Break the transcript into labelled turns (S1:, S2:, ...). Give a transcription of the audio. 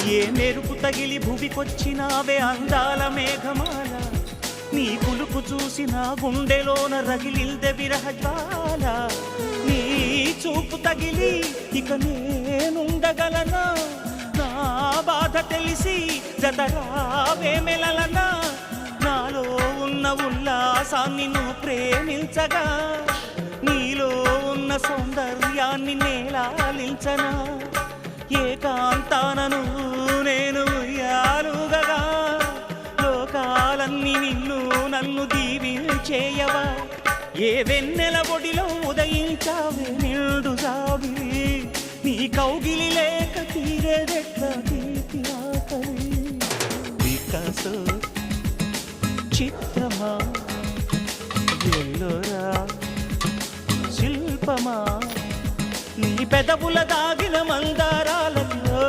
S1: ఏ మెరుపు తగిలి భువికొచ్చినావే అందాల మేఘమాల నీ కులుపు చూసి నా గుండెలోన రగిలిల్దె విరహజ్వాల నీ చూపు తగిలి ఇక నేనుండగలనా నా బాధ తెలిసి జతరావే మెలలనా నాలో ఉన్న ఉల్లాసాన్ని నువ్వు ప్రేమించగా నీలో ఉన్న సౌందర్యాన్ని నేలాలించనా ఏకాంతానను నేను ఉయ్యాలుగగా లోకాలన్నీ నిన్ను నన్ను దీవించేయవా ఏ వెన్నెల ఒడిలో ఉదయించావే నిండు జాబిలి నీ కౌగిలి లేక తీరేదెట్లా తీపి ఆకలి వికాస చిత్రమా ఎల్లోరా శిల్పమా నీ పెదవుల దాగిన మందారాలలో